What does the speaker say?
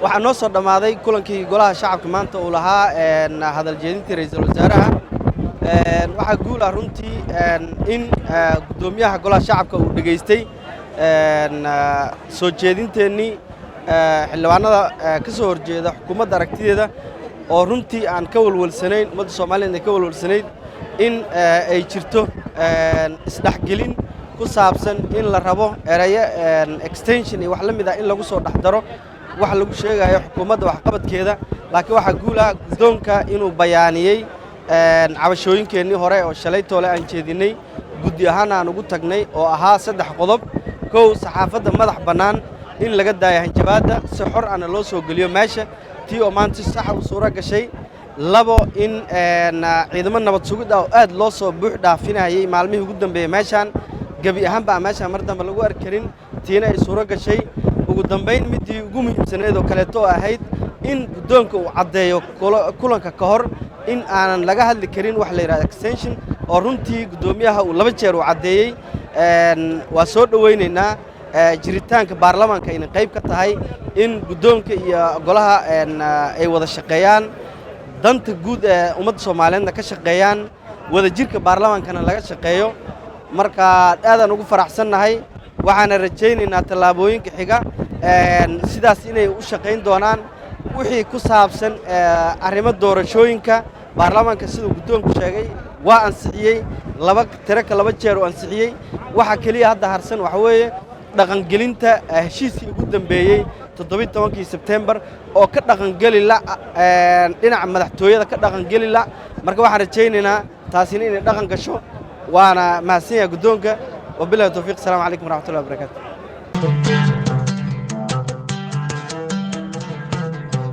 waxaa noo soo dhammaaday kulankii golaha shacabka maanta uu lahaa hadal jeedintii ra'iisul wasaaraha waxaa guul ah runtii in gudoomiyaha golaha shacabka uu dhageystay soo jeedinteennii xildhibaanada ka soo horjeeda xukuumadda aragtideeda oo runtii aan ka walwalsanayn ummadda Soomaaliyeed ay ka walwalsanayd in ay jirto isdhaxgelin ku saabsan in la rabo erayo extension iyo wax la mid ah in lagu soo dhaxdaro wax lagu sheegayo xukuumadda waxqabadkeeda laakiin waxa guul ah gudoonka inuu bayaaniyay cabashooyinkeenii hore oo shalay toole aan jeedinay guddi ahaan aan ugu tagnay oo ahaa 3 qodob kow saxaafadda madax bannaan in laga daayo hanjabaadda si xor ah loo soo geliyo meesha tii oo maanta sax u suura gashay labo in ciidamada nabad sugid ah oo aad loo soo buux dhaafinayay maalmihii ugu dambeeyay meeshan gabi ahaan baa meesha mar dambe lagu arkarin tiina ay suura gashay ugu dambeyn midii ugu muhiimsaneed oo kaleeto ahayd in gudoonka uu cadeeyo kulanka ka hor in aanan laga hadli karin wax la yiraahdo extension oo runtii gudoomiyaha uu 2 jeer u cadeeyay waa soo dhaweynaynaa jiritaanka baarlamaanka inay qayb ka tahay in gudoonka iyo golaha ay wada shaqeeyaan danta guud ee ummadda Soomaaliyeedna ka shaqeeyaan wada jirka baarlamaankana laga shaqeeyo marka aadaan ugu faraxsanahay waxaana rajaynaynaa tallaabooyinka xiga sidaas inay u shaqeyn doonaan wixii ku saabsan arrimo doorashooyinka baarlamaanka sidoo gudoonku sheegay waa ansixiyay 2 jeer oo ansixiyay waxa kaliya hadda harsan waxa weeye dhaqangelinta heshiiskii ugu dambeeyay 17 September oo ka dhaqangeli la dhinaca madaxtooyada ka dhaqangeli la marka waxaan rajaynaynaa taasina inay dhaqan gasho waana mahadsanyahay gudoonka wabillahi tawfiiq. Assalamu alaykum warahmatullahi wabarakatuh.